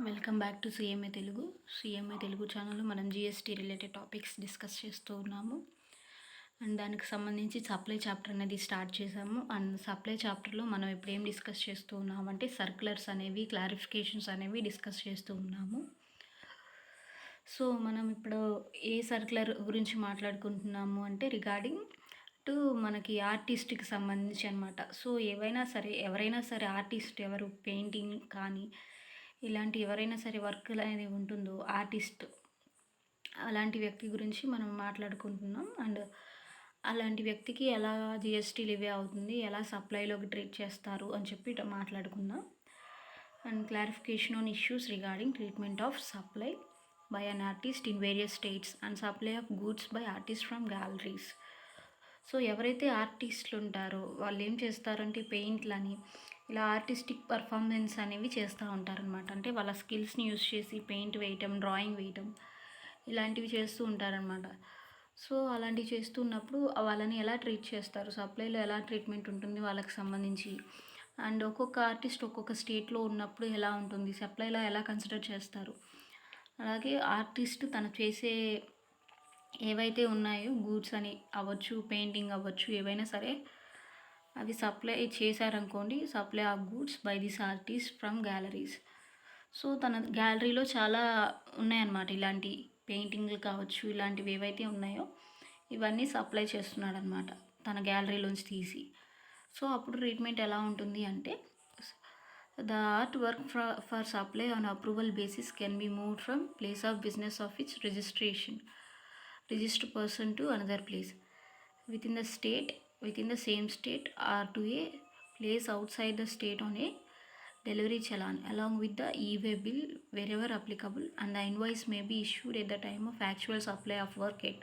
Welcome back to CMA Telugu ఛానల్లో మనం GST related topics discuss చేస్తూ ఉన్నాము. అండ్ దానికి సంబంధించి సప్లై చాప్టర్ అనేది స్టార్ట్ చేసాము. అండ్ సప్లై చాప్టర్లో మనం ఇప్పుడు ఏం డిస్కస్ చేస్తూ ఉన్నామంటే సర్క్యులర్స్ అనేవి, క్లారిఫికేషన్స్ అనేవి డిస్కస్ చేస్తూ ఉన్నాము. సో మనం ఇప్పుడు ఏ సర్క్యులర్ గురించి మాట్లాడుకుంటున్నాము అంటే రిగార్డింగ్ టు మనకి ఆర్టిస్ట్కి సంబంధించి అనమాట. సో ఎవరైనా సరే ఆర్టిస్ట్ ఎవరు, పెయింటింగ్ కానీ ఇలాంటి ఎవరైనా సరే వర్క్ అనేది ఉంటుందో ఆర్టిస్ట్, అలాంటి వ్యక్తి గురించి మనం మాట్లాడుకుంటున్నాం. అండ్ అలాంటి వ్యక్తికి ఎలా జిఎస్టీ లివే అవుతుంది, ఎలా సప్లైలోకి ట్రీట్ చేస్తారు అని చెప్పి మాట్లాడుకుందాం. And clarification on issues regarding treatment of supply by an artist in various states and supply of goods by artist from galleries. So ఎవరైతే ఆర్టిస్టులు ఉంటారో వాళ్ళు ఏం చేస్తారంటే పెయింట్లని ఇలా ఆర్టిస్టిక్ పర్ఫార్మెన్స్ అనేవి చేస్తూ ఉంటారనమాట. అంటే వాళ్ళ స్కిల్స్ని యూస్ చేసి పెయింట్ వేయటం, డ్రాయింగ్ వేయటం ఇలాంటివి చేస్తూ ఉంటారనమాట. సో అలాంటివి చేస్తున్నప్పుడు వాళ్ళని ఎలా ట్రీట్ చేస్తారు, సప్లైలో ఎలా ట్రీట్మెంట్ ఉంటుంది వాళ్ళకి సంబంధించి, అండ్ ఒక్కొక్క ఆర్టిస్ట్ ఒక్కొక్క స్టేట్లో ఉన్నప్పుడు ఎలా ఉంటుంది, సప్లైలో ఎలా కన్సిడర్ చేస్తారు, అలాగే ఆర్టిస్ట్ తను చేసే ఏవైతే ఉన్నాయో గూడ్స్ అని అవ్వచ్చు, పెయింటింగ్ అవ్వచ్చు, ఏవైనా సరే అవి సప్లై చేశారనుకోండి, supply of goods by this artist from galleries. So తన గ్యాలరీలో చాలా ఉన్నాయన్నమాట, ఇలాంటి పెయింటింగ్లు కావచ్చు, ఇలాంటివి ఏవైతే ఉన్నాయో ఇవన్నీ సప్లై చేస్తున్నాడు అనమాట తన గ్యాలరీలోంచి తీసి. సో అప్పుడు ట్రీట్మెంట్ ఎలా ఉంటుంది అంటే the art work for supply on approval basis can be moved from place of business of it's registered person to another place within the same state or to a place outside the state on a delivery challan along with the e-way bill wherever applicable, and the invoice may be issued at the time of actual supply of work at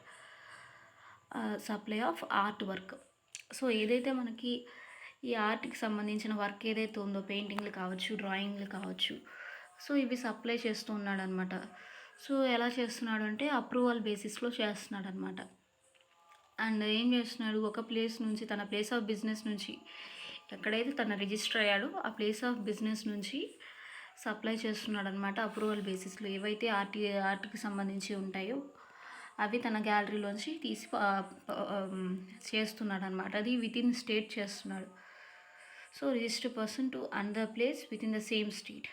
supply of art work. So ఏదైతే మనకి ఈ ఆర్ట్కి సంబంధించిన work ఏదైతే ఉందో, పెయింటింగ్లు కావచ్చు, డ్రాయింగ్లు కావచ్చు, సో ఇవి సప్లై చేస్తూ ఉన్నాడు అనమాట. సో ఎలా చేస్తున్నాడు అంటే అప్రూవల్ బేసిస్లో చేస్తున్నాడు అనమాట. అండ్ ఏం చేస్తున్నాడు, ఒక ప్లేస్ నుంచి, తన ప్లేస్ ఆఫ్ బిజినెస్ నుంచి, ఎక్కడైతే తన రిజిస్టర్ అయ్యాడో ఆ ప్లేస్ ఆఫ్ బిజినెస్ నుంచి సప్లై చేస్తున్నాడు అనమాట అప్రూవల్ బేసిస్లో. ఏవైతే ఆర్ట్కి సంబంధించి ఉంటాయో అవి తన గ్యాలరీలోంచి తీసి చేస్తున్నాడు అనమాట. అది వితిన్ స్టేట్ చేస్తున్నాడు. So register person to another place within the same state.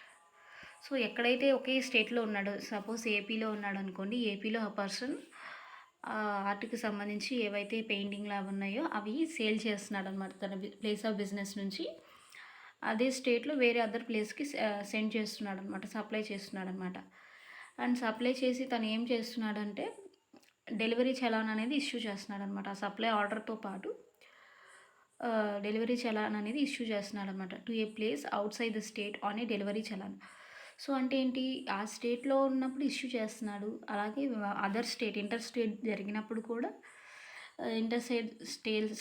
So ఎక్కడైతే ఒకే స్టేట్లో ఉన్నాడో, సపోజ్ ఏపీలో ఉన్నాడు అనుకోండి, ఏపీలో ఆ పర్సన్ ఆర్ట్కి సంబంధించి ఏవైతే పెయింటింగ్లు అవి ఉన్నాయో అవి సేల్ చేస్తున్నాడు అనమాట తన ప్లేస్ ఆఫ్ బిజినెస్ నుంచి. అదే స్టేట్లో వేరే అదర్ ప్లేస్కి సెండ్ చేస్తున్నాడు అనమాట, సప్లై చేస్తున్నాడు అనమాట. అండ్ సప్లై చేసి తను ఏం చేస్తున్నాడంటే డెలివరీ చలాన్ అనేది ఇష్యూ చేస్తున్నాడు అనమాట. ఆ సప్లై ఆర్డర్తో పాటు డెలివరీ చలాన్ అనేది ఇష్యూ చేస్తున్నాడు అనమాట to A place out side the state on a delivery challan. So అంటే ఏంటి, ఆ స్టేట్లో ఉన్నప్పుడు ఇష్యూ చేస్తున్నాడు, అలాగే అదర్ స్టేట్, ఇంటర్ స్టేట్ జరిగినప్పుడు కూడా, ఇంటర్ స్టేట్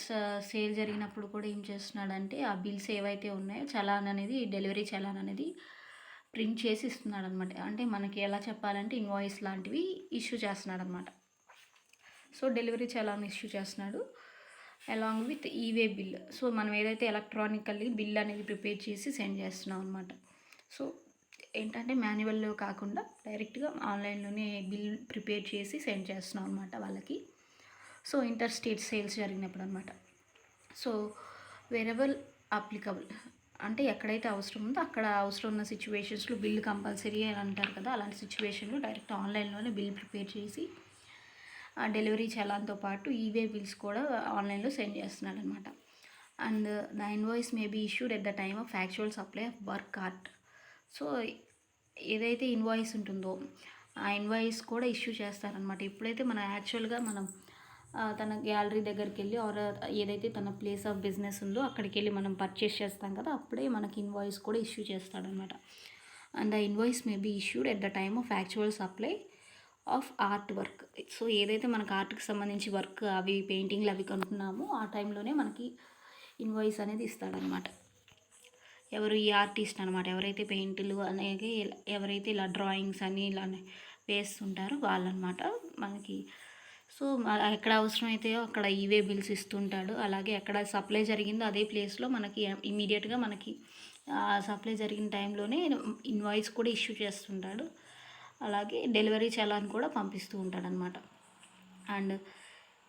సేల్ జరిగినప్పుడు కూడా ఏం చేస్తున్నాడంటే ఆ బిల్స్ ఏవైతే ఉన్నాయో చలాన్ అనేది, డెలివరీ చలాన్ అనేది ప్రింట్ చేసి ఇస్తున్నాడు అనమాట. అంటే మనకి ఎలా చెప్పాలంటే ఇన్వాయిస్ లాంటివి ఇష్యూ చేస్తున్నాడు అనమాట. సో డెలివరీ చలాన్ ఇష్యూ చేస్తున్నాడు along with e-way bill. So మనం ఏదైతే ఎలక్ట్రానికల్లీ బిల్ అనేది ప్రిపేర్ చేసి సెండ్ చేస్తున్నాం అనమాట. సో ఏంటంటే మాన్యువల్లో కాకుండా డైరెక్ట్గా ఆన్లైన్లోనే బిల్ ప్రిపేర్ చేసి సెండ్ చేస్తున్నాం అనమాట వాళ్ళకి. సో ఇంటర్ స్టేట్ సేల్స్ జరిగినప్పుడు అనమాట. సో వేరెవర్ అప్లికబుల్ అంటే ఎక్కడైతే అవసరం ఉందో అక్కడ అవసరం ఉన్న సిచ్యువేషన్స్లో బిల్ కంపల్సరీ అని అంటారు కదా, అలాంటి సిచ్యువేషన్లో డైరెక్ట్ ఆన్లైన్లోనే బిల్ ప్రిపేర్ చేసి ఆ డెలివరీ చలాన్తో పాటు ఈవే బిల్స్ కూడా ఆన్లైన్లో సెండ్ చేస్తున్నాడు అనమాట. And the invoice may be issued at the time of actual supply of work art. So ఏదైతే ఇన్వాయిస్ ఉంటుందో ఆ ఇన్వాయిస్ కూడా ఇష్యూ చేస్తారనమాట. ఎప్పుడైతే మనం యాక్చువల్గా మనం తన గ్యాలరీ దగ్గరికి వెళ్ళి ఆర్ ఏదైతే తన ప్లేస్ ఆఫ్ బిజినెస్ ఉందో అక్కడికి వెళ్ళి మనం పర్చేస్ చేస్తాం కదా, అప్పుడే మనకి ఇన్వాయిస్ కూడా ఇష్యూ చేస్తాడనమాట. And the invoice may be issued at the time of actual supply of art work. So ఏదైతే మనకు ఆర్ట్కి సంబంధించి వర్క్ అవి పెయింటింగ్లు అవి కొంటున్నామో ఆ టైంలోనే మనకి ఇన్వాయిస్ అనేది ఇస్తాడనమాట. ఎవరు, ఈ ఆర్టిస్ట్ అనమాట. ఎవరైతే పెయింట్లు అనేది, ఎవరైతే ఇలా డ్రాయింగ్స్ అని ఇలా వేస్తుంటారో వాళ్ళనమాట మనకి. సో ఎక్కడ అవసరమైతే అక్కడ ఈవే బిల్స్ ఇస్తుంటాడు. అలాగే ఎక్కడ సప్లై జరిగిందో అదే ప్లేస్లో మనకి ఇమీడియట్గా మనకి సప్లై జరిగిన టైంలోనే ఇన్వాయిస్ కూడా ఇష్యూ చేస్తుంటాడు. అలాగే డెలివరీ చలాన్ కూడా పంపిస్తూ ఉంటాడనమాట. And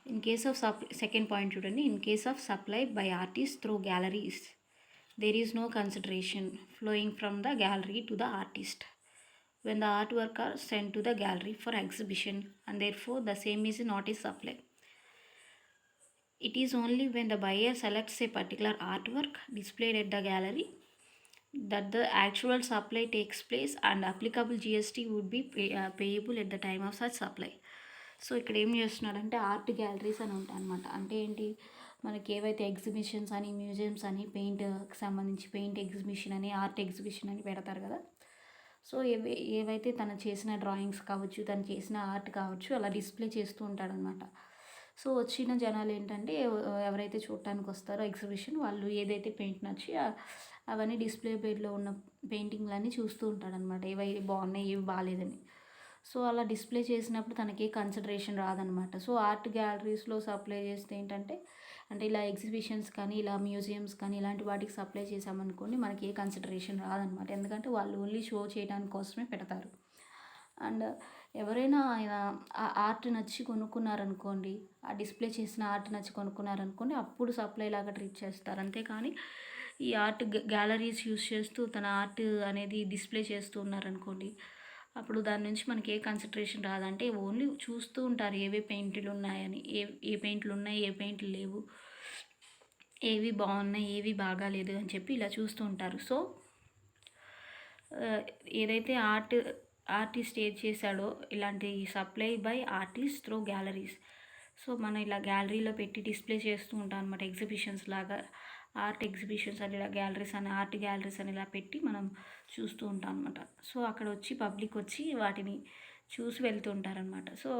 in case of second point చూడండి, in case of supply by artist through galleries there is no consideration flowing from the gallery to the artist when the artwork are sent to the gallery for exhibition, and therefore the same is not a supply. It is only when the buyer selects a particular artwork displayed at the gallery that the actual supply takes place, and applicable GST would be payable at the time of such supply. So ఇక్కడ ఏం చేస్తున్నాడంటే art galleries అని ఉంటాయి అనమాట. అంటే ఏంటి, మనకి ఏవైతే ఎగ్జిబిషన్స్ అని, మ్యూజియంస్ అని, పెయింట్కి సంబంధించి పెయింట్ ఎగ్జిబిషన్ అని, ఆర్ట్ ఎగ్జిబిషన్ అని పెడతారు కదా. సో ఏవైతే తను చేసిన డ్రాయింగ్స్ కావచ్చు, తను చేసిన ఆర్ట్ కావచ్చు, అలా డిస్ప్లే చేస్తూ ఉంటాడనమాట. సో వచ్చిన జనాలు ఏంటంటే ఎవరైతే చూడటానికి వస్తారో ఎగ్జిబిషన్, వాళ్ళు ఏదైతే పెయింట్ నచ్చి అవన్నీ డిస్ప్లే బోర్డ్లో ఉన్న పెయింటింగ్లన్నీ చూస్తూ ఉంటాడనమాట, ఏవి బాగున్నాయి ఏవి బాగాలేదని. సో అలా డిస్ప్లే చేసినప్పుడు తనకి కన్సిడరేషన్ రాదనమాట. సో ఆర్ట్ గ్యాలరీస్లో సప్లై చేస్తే ఏంటంటే, అంటే ఇలా ఎగ్జిబిషన్స్ కానీ, ఇలా మ్యూజియంస్ కానీ, ఇలాంటి వాటికి సప్లై చేసామనుకోండి, మనకి ఏ కన్సిడరేషన్ రాదనమాట. ఎందుకంటే వాళ్ళు ఓన్లీ షో చేయడానికి కోసమే పెడతారు. అండ్ ఎవరైనా ఆ ఆర్ట్ నచ్చి కొనుక్కున్నారనుకోండి, ఆ డిస్ప్లే చేసిన ఆర్ట్ నచ్చి కొనుక్కున్నారనుకోండి, అప్పుడు సప్లై లాగా ట్రీట్ చేస్తారు. అంతేకాని ఈ ఆర్ట్ గ్యాలరీస్ యూస్ చేస్తూ తన ఆర్ట్ అనేది డిస్ప్లే చేస్తూ ఉన్నారనుకోండి, అప్పుడు దాని నుంచి మనకి ఏ కన్సిడరేషన్ రాదంటే ఓన్లీ చూస్తూ ఉంటారు ఏవే పెయింట్లు ఉన్నాయని, ఏ పెయింట్లు ఉన్నాయి, ఏ పెయింట్లు లేవు, ఏవి బాగున్నాయి, ఏవి బాగాలేదు అని చెప్పి ఇలా చూస్తూ ఉంటారు. సో ఏదైతే ఆర్టిస్ట్ ఏది చేశాడో, ఇలాంటి supply by artist through galleries, so మనం ఇలా గ్యాలరీలో పెట్టి డిస్ప్లే చేస్తూ ఉంటాం అనమాట. ఎగ్జిబిషన్స్ లాగా ఆర్ట్ ఎగ్జిబిషన్స్ అని, ఇలా గ్యాలరీస్ అని, ఆర్ట్ గ్యాలరీస్ అని ఇలా పెట్టి మనం చూస్తూ ఉంటాం అనమాట. సో అక్కడ వచ్చి పబ్లిక్ వచ్చి వాటిని చూసి వెళ్తూ ఉంటారనమాట. సో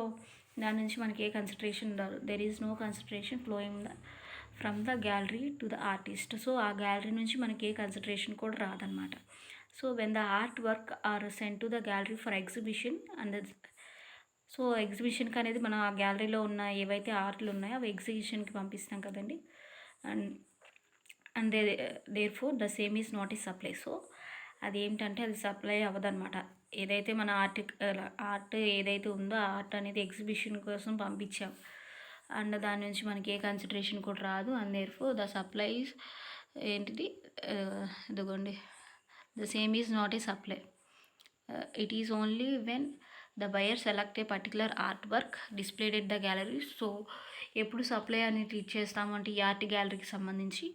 దాని నుంచి మనకి ఏ కన్సిడరేషన్ ఉండదు. There is no consideration flowing from the gallery to the artist. So ఆ గ్యాలరీ నుంచి మనకి ఏ కన్సిడరేషన్ కూడా రాదనమాట. So when the art work are sent to the gallery for exhibition and so ఎగ్జిబిషన్కి అనేది మనం ఆ గ్యాలరీలో ఉన్న ఏవైతే ఆర్ట్లు ఉన్నాయో అవి ఎగ్జిబిషన్కి పంపిస్తాం కదండి. And therefore the same is not ఈ సప్లై. సో అది ఏమిటంటే అది సప్లై అవ్వదన్నమాట. ఏదైతే మన ఆర్ట్ ఏదైతే ఉందో ఆ ఆర్ట్ అనేది ఎగ్జిబిషన్ కోసం పంపించాం, అండ్ దాని నుంచి మనకి ఏ కన్సిడరేషన్ కూడా రాదు. And therefore the supplies ఏంటిది, ఇదిగోండి, the same is not a supply. It is only when the buyer select a particular art work displayed at the gallery. So ఎప్పుడు సప్లై అని ట్రీట్ చేస్తామంటే ఈ ఆర్ట్ గ్యాలరీకి సంబంధించి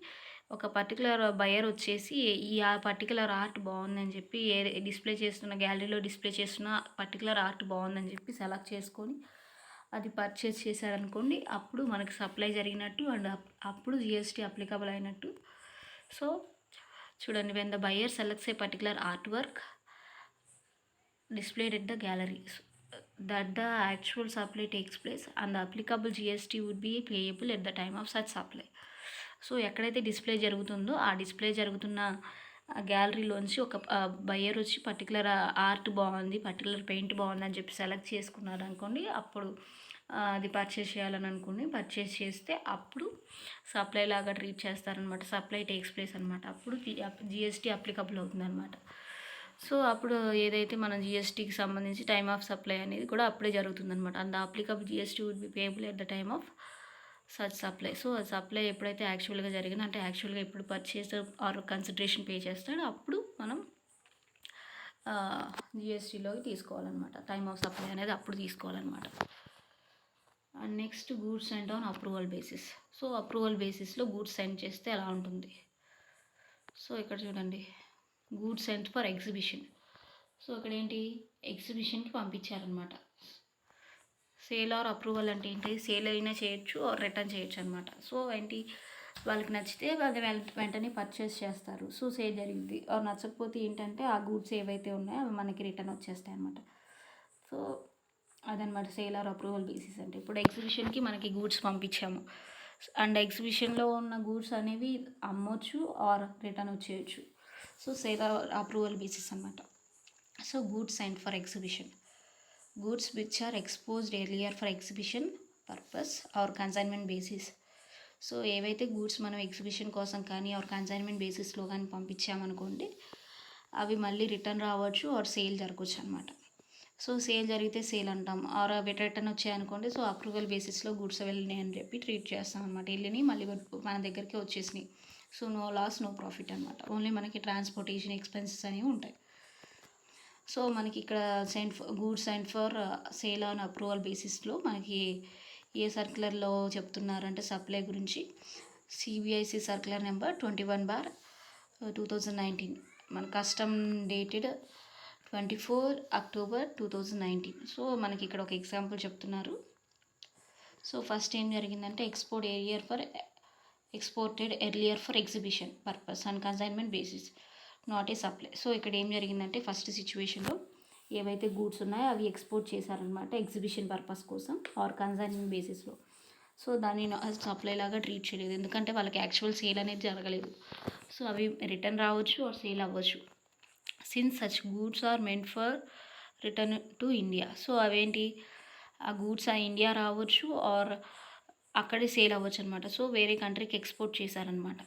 ఒక పర్టికులర్ బయర్ వచ్చేసి ఈ పర్టికులర్ ఆర్ట్ బాగుందని చెప్పి, డిస్ప్లే చేస్తున్న గ్యాలరీలో డిస్ప్లే చేస్తున్న పర్టికులర్ ఆర్ట్ బాగుందని చెప్పి సెలెక్ట్ చేసుకొని అది పర్చేస్ చేశారనుకోండి, అప్పుడు మనకి సప్లై జరిగినట్టు అండ్ అప్పుడు జిఎస్టీ అప్లికబుల్ అయినట్టు. సో చూడండి, when the buyer selects A particular art work displayed at the gallery that the actual supply takes place and the applicable GST would be payable at the time of such supply. So ఎక్కడైతే display జరుగుతుందో ఆ display జరుగుతున్న గ్యాలరీలోంచి ఒక buyer వచ్చి particular art బాగుంది, particular paint బాగుంది అని చెప్పి సెలెక్ట్ చేసుకున్నారు అనుకోండి, అప్పుడు అది పర్చేస్ చేయాలని అనుకోండి, పర్చేస్ చేస్తే అప్పుడు సప్లై లాగా ట్రీట్ చేస్తారనమాట. సప్లై టేక్స్ ప్లేస్ అనమాట. అప్పుడు జిఎస్టీ అప్లికబుల్ అవుతుంది అనమాట. సో అప్పుడు ఏదైతే మన జిఎస్టీకి సంబంధించి టైమ్ ఆఫ్ సప్లై అనేది కూడా అప్పుడే జరుగుతుందనమాట. And applicable GST would be payable at the time of such supply. So ఆ సప్లై ఎప్పుడైతే యాక్చువల్గా జరిగిందో, అంటే యాక్చువల్గా ఎప్పుడు పర్చేస్ ఆర్ కన్సిడరేషన్ పే చేస్తాడో అప్పుడు మనం జిఎస్టీలోకి తీసుకోవాలన్నమాట. టైమ్ ఆఫ్ సప్లై అనేది అప్పుడు తీసుకోవాలన్నమాట. And next goods sent on approval basis. So approval బేసిస్లో గూడ్స్ సెండ్ చేస్తే ఎలా ఉంటుంది. సో ఇక్కడ చూడండి, goods sent for exhibition. So ఇక్కడ ఏంటి, ఎగ్జిబిషన్కి పంపించారనమాట. సేల్ ఆర్ అప్రూవల్ అంటే ఏంటి, సేల్ అయినా చేయొచ్చు ఆర్ రిటర్న్ చేయొచ్చు అనమాట. సో ఏంటి, వాళ్ళకి నచ్చితే వాళ్ళు వెంటనే పర్చేస్ చేస్తారు, సో సేల్ జరిగింది. ఆర్ నచ్చకపోతే ఏంటంటే ఆ గూడ్స్ ఏవైతే ఉన్నాయో అవి మనకి రిటర్న్ వచ్చేస్తాయి అనమాట. సో అదనమాట సేల్ ఆర్ అప్రూవల్ బేసిస్ అంటే. ఇప్పుడు ఎగ్జిబిషన్కి మనకి గూడ్స్ పంపించాము అండ్ ఎగ్జిబిషన్లో ఉన్న గూడ్స్ అనేవి అమ్మొచ్చు ఆర్ రిటర్న్ వచ్చేయచ్చు. So sale or approval basis అనమాట. So goods sent for exhibition, goods which are exposed earlier for exhibition purpose or consignment basis. So ఏవైతే గూడ్స్ మనం ఎగ్జిబిషన్ కోసం కానీ ఆర్ కన్సైన్మెంట్ బేసిస్లో కానీ పంపించామనుకోండి, అవి మళ్ళీ రిటర్న్ రావచ్చు ఆర్ సేల్ జరగవచ్చు అనమాట. సో సేల్ జరిగితే సేల్ అంటాం, ఆర్ అవి రిటర్న్ వచ్చాయనుకోండి, సో అప్రూవల్ బేసిస్లో గూడ్స్ వెళ్ళినాయి అని చెప్పి ట్రీట్ చేస్తాం అనమాట. వెళ్ళినాయి మళ్ళీ మన దగ్గరికి వచ్చేసినాయి. So no loss no profit అనమాట. ఓన్లీ మనకి ట్రాన్స్పోర్టేషన్ ఎక్స్పెన్సెస్ అనేవి ఉంటాయి. సో మనకి ఇక్కడ goods and for sale on approval బేసిస్లో మనకి ఏ సర్క్యులర్లో చెప్తున్నారంటే సప్లై గురించి సిబిఐసి సర్క్యులర్ నెంబర్ 21/2019, మన కస్టమ్ డేటెడ్ 24 అక్టోబర్ 2019. సో మనకి ఇక్కడ ఒక ఎగ్జాంపుల్ చెప్తున్నారు. సో ఫస్ట్ ఏం జరిగిందంటే exported earlier for exhibition purpose and consignment basis not a supply. So ఇక్కడ ఏం జరిగిందంటే ఫస్ట్ సిచ్యువేషన్లో ఏవైతే గూడ్స్ ఉన్నాయో అవి ఎక్స్పోర్ట్ చేశారనమాట ఎగ్జిబిషన్ పర్పస్ కోసం ఆర్ కన్సైన్మెంట్ బేసిస్లో. సో దాన్ని సప్లై లాగా ట్రీట్ చేయలేదు, ఎందుకంటే వాళ్ళకి యాక్చువల్ సేల్ అనేది జరగలేదు. సో అవి రిటర్న్ రావచ్చు ఆర్ సేల్ అవ్వచ్చు. Since such goods are meant for return to India. So అవేంటి, ఆ గూడ్స్ ఆ ఇండియా రావచ్చు ఆర్ అక్కడే సేల్ అవ్వచ్చు అనమాట. సో వేరే కంట్రీకి ఎక్స్పోర్ట్ చేశారనమాట.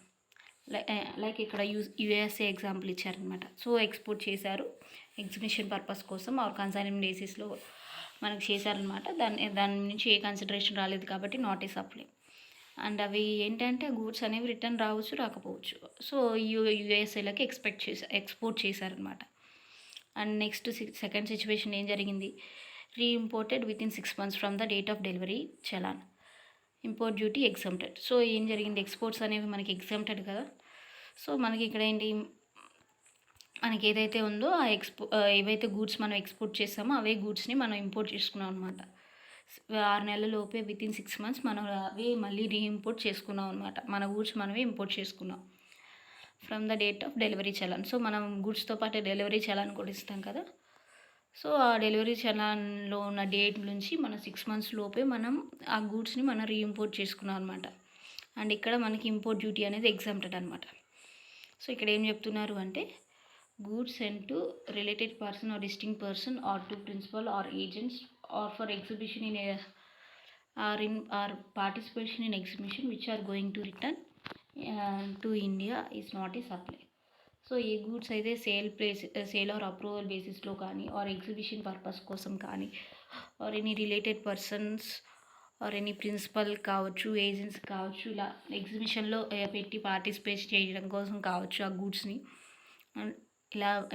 లైక్ ఇక్కడ యుఎస్ఏ ఎగ్జాంపుల్ ఇచ్చారనమాట. సో ఎక్స్పోర్ట్ చేశారు ఎగ్జిబిషన్ పర్పస్ కోసం ఆర్ కన్సైన్మెంట్ బేసిస్లో మనకు చేశారనమాట. దాని నుంచి ఏ కన్సిడరేషన్ రాలేదు కాబట్టి నాట్ ఏ సప్లై. అండ్ అవి ఏంటంటే గూడ్స్ అనేవి రిటర్న్ రావచ్చు రాకపోవచ్చు. సో యుఎస్ఏలకి ఎక్స్పోర్ట్ చేశారనమాట. అండ్ నెక్స్ట్ సెకండ్ సిచ్యువేషన్ ఏం జరిగింది, reimported within 6 months from the date of delivery challan, import duty exempted. So ఏం జరిగింది, ఎక్స్పోర్ట్స్ అనేవి మనకి ఎగ్జంప్టెడ్ కదా. సో మనకి ఇక్కడ ఏంటి, మనకి ఏదైతే ఉందో ఆ ఏవైతే గూడ్స్ మనం ఎక్స్పోర్ట్ చేస్తామో అవే గూడ్స్ని మనం ఇంపోర్ట్ చేసుకున్నాం అనమాట. 6 నెలలలోపే వితిన్ 6 months మనం అవే మళ్ళీ రీఇంపోర్ట్ చేసుకున్నాం అనమాట. మన గూడ్స్ మనమే ఇంపోర్ట్ చేసుకున్నాం from the date of delivery challan. So మనం గూడ్స్తో పాటు డెలివరీ చలాన్ కూడా ఇస్తాం కదా. సో ఆ డెలివరీ చలాన్లో ఉన్న డేట్ నుంచి మన 6 months లోపే మనం ఆ గూడ్స్ని మనం రీఇంపోర్ట్ చేసుకున్నాం అనమాట. అండ్ ఇక్కడ మనకి ఇంపోర్ట్ డ్యూటీ అనేది ఎగ్జామ్టెడ్ అనమాట. సో ఇక్కడ ఏం చెప్తున్నారు అంటే goods sent to related person or distinct person or to principal or agents or for exhibition in or participation in exhibition which are going to return to India is not a supply. So ఏ goods అయితే sale or approval బేసిస్లో కానీ or exhibition purpose కోసం కానీ or any related persons or any principal కావచ్చు, agents కావచ్చు, ఇలా ఎగ్జిబిషన్లో పెట్టి పార్టిసిపేట్ చేయడం కోసం కావచ్చు ఆ గూడ్స్ని,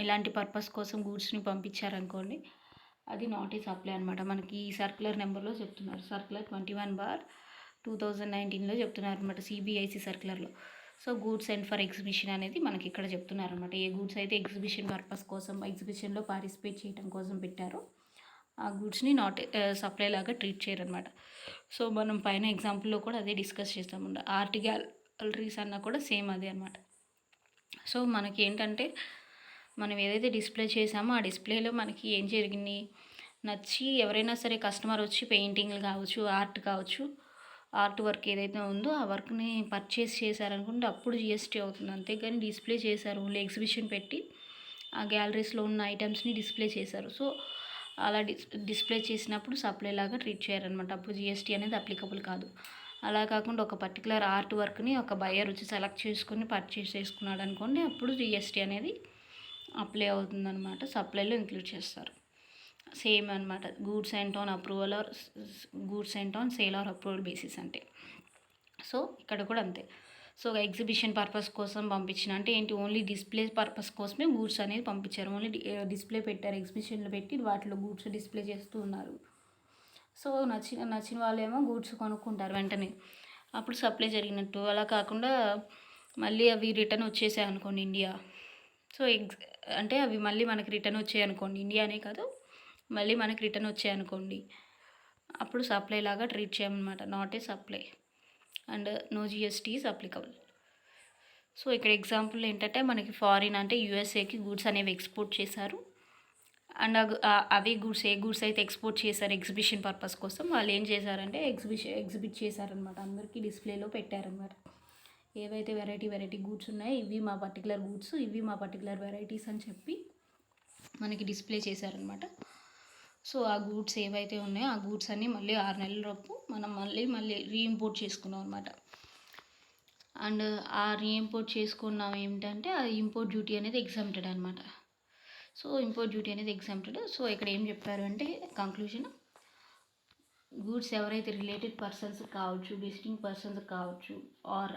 ఇలాంటి పర్పస్ కోసం గూడ్స్ని పంపించారనుకోండి, అది నాట్ ఏ సప్లై అనమాట. మనకి ఈ సర్క్యులర్ నెంబర్లో చెప్తున్నారు, సర్క్యులర్ 21/2019లో చెప్తున్నారు అనమాట, సిబిఐసి సర్క్యులర్లో. So goods and for exhibition అనేది మనకి ఇక్కడ చెప్తున్నారు అనమాట. ఏ గూడ్స్ అయితే ఎగ్జిబిషన్ పర్పస్ కోసం ఎగ్జిబిషన్లో పార్టిసిపేట్ చేయడం కోసం పెట్టారో ఆ గూడ్స్ని నాట్ సప్లై లాగా ట్రీట్ చేయరనమాట. సో మనం పైన ఎగ్జాంపుల్లో కూడా అదే డిస్కస్ చేస్తాము. ఆర్ట్ గ్యాలరీస్ అన్నా కూడా సేమ్ అదే అనమాట. సో మనకి ఏంటంటే మనం ఏదైతే డిస్ప్లే చేసామో ఆ డిస్ప్లేలో మనకి ఏం జరిగింది, నచ్చి ఎవరైనా సరే కస్టమర్ వచ్చి పెయింటింగ్లు కావచ్చు, ఆర్ట్ కావచ్చు, ఆర్ట్ వర్క్ ఏదైతే ఉందో ఆ వర్క్ని పర్చేస్ చేశారనుకుంటే అప్పుడు జిఎస్టీ అవుతుంది. అంతేగాని డిస్ప్లే చేశారు, ఓన్లీ ఎగ్జిబిషన్ పెట్టి ఆ గ్యాలరీస్లో ఉన్న ఐటమ్స్ని డిస్ప్లే చేశారు. సో అలా డిస్ప్లే చేసినప్పుడు సప్లై లాగా ట్రీట్ చేయారనమాట. అప్పుడు జిఎస్టీ అనేది అప్లికబుల్ కాదు. అలా కాకుండా ఒక పర్టికులర్ ఆర్ట్ వర్క్ని ఒక బయ్యర్ వచ్చి సెలెక్ట్ చేసుకొని పర్చేస్ చేసుకున్నాడు అనుకోండి, అప్పుడు జిఎస్టీ అనేది అప్లై అవుతుందన్నమాట, సప్లైలో ఇంక్లూడ్ చేస్తారు. సేమ్ అనమాట, goods and on approval or goods and on sale or approval basis అంటే. సో ఇక్కడ కూడా అంతే. సో ఎగ్జిబిషన్ పర్పస్ కోసం పంపించిన అంటే ఏంటి, ఓన్లీ డిస్ప్లే పర్పస్ కోసమే గూడ్స్ అనేది పంపించారు. ఓన్లీ డిస్ప్లే పెట్టారు, ఎగ్జిబిషన్లో పెట్టి వాటిలో గూడ్స్ డిస్ప్లే చేస్తూ ఉన్నారు. సో నచ్చిన వాళ్ళేమో గూడ్స్ కొనుక్కుంటారు వెంటనే, అప్పుడు సప్లై జరిగినట్టు. అలా కాకుండా మళ్ళీ అవి రిటర్న్ వచ్చేసాయి అనుకోండి ఇండియా, సో అంటే అవి మళ్ళీ మనకి రిటర్న్ వచ్చాయి అనుకోండి, ఇండియానే కాదు మళ్ళీ మనకి రిటర్న్ వచ్చాయి అనుకోండి, అప్పుడు సప్లై లాగా ట్రీట్ చేయమన్నమాట, not a supply and no GST is applicable. So ఇక్కడ ఎగ్జాంపుల్ ఏంటంటే మనకి ఫారిన్ అంటే యూఎస్ఏకి గూడ్స్ అనేవి ఎక్స్పోర్ట్ చేశారు. అండ్ అవి ఏ గూడ్స్ అయితే ఎక్స్పోర్ట్ చేశారు ఎగ్జిబిషన్ పర్పస్ కోసం, వాళ్ళు ఏం చేశారంటే ఎగ్జిబిట్ చేశారనమాట, అందరికీ డిస్ప్లేలో పెట్టారనమాట. ఏవైతే వెరైటీ గూడ్స్ ఉన్నాయో ఇవి మా పర్టికులర్ గూడ్స్, ఇవి మా పర్టికులర్ వెరైటీస్ అని చెప్పి మనకి డిస్ప్లే చేశారనమాట. సో ఆ గూడ్స్ ఏవైతే ఉన్నాయో ఆ గూడ్స్ అన్నీ మళ్ళీ 6 నెలలలోపు మనం మళ్ళీ రీఇంపోర్ట్ చేసుకున్నాం అనమాట. అండ్ ఆ రీఇంపోర్ట్ చేసుకున్నాం ఏమిటంటే ఆ ఇంపోర్ట్ డ్యూటీ అనేది ఎగ్జామ్టెడ్ అనమాట. సో ఇంపోర్ట్ డ్యూటీ అనేది ఎగ్జామ్టెడ్. సో ఇక్కడ ఏం చెప్పారు అంటే కంక్లూజన్, గూడ్స్ ఎవరైతే రిలేటెడ్ పర్సన్స్ కావచ్చు, విజిటింగ్ పర్సన్స్ కావచ్చు, ఆర్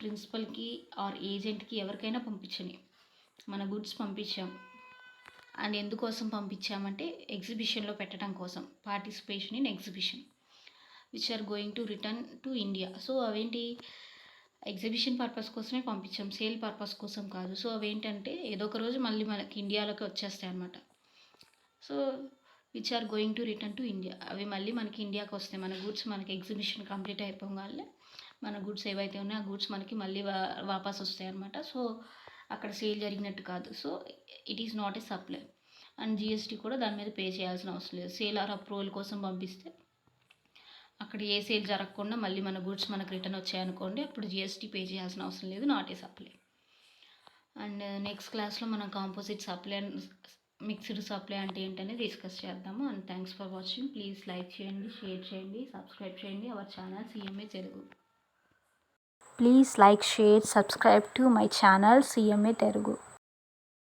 ప్రిన్సిపల్కి ఆర్ ఏజెంట్కి ఎవరికైనా పంపించని మన గుడ్స్ పంపించాం. అండ్ ఎందుకోసం పంపించామంటే ఎగ్జిబిషన్లో పెట్టడం కోసం, participation in exhibition which are going to return to India. So అవేంటి, ఎగ్జిబిషన్ పర్పస్ కోసమే పంపించాం, సేల్ పర్పస్ కోసం కాదు. సో అవేంటంటే ఏదో ఒక రోజు మళ్ళీ మనకి ఇండియాలోకి వచ్చేస్తాయి అన్నమాట. So which are going to return to India, అవి మళ్ళీ మనకి ఇండియాకి వస్తాయి. మన గూడ్స్ మనకి ఎగ్జిబిషన్ కంప్లీట్ అయిపోగానే మన గూడ్స్ ఏవైతే ఉన్నాయో ఆ గూడ్స్ మనకి మళ్ళీ వాపస్ వస్తాయి అన్నమాట. సో అక్కడ సేల్ జరిగినట్టు కాదు. So it is not a supply. And GST కూడా దాని మీద పే చేయాల్సిన అవసరం లేదు. సేల్ ఆర్ అప్రూవల్ కోసం పంపిస్తే అక్కడ ఏ సేల్ జరగకుండా మళ్ళీ మన గూడ్స్ మనకు రిటర్న్ వచ్చాయనుకోండి, అప్పుడు జిఎస్టీ పే చేయాల్సిన అవసరం లేదు, not a supply. And next క్లాస్లో మనం composite supply and mixed supply అంటే ఏంటనేది డిస్కస్ చేద్దాము. And thanks for watching. Please like చేయండి, షేర్ చేయండి, సబ్స్క్రైబ్ చేయండి our channel CMA Telugu. Please like, share, subscribe to my channel CMA Telugu.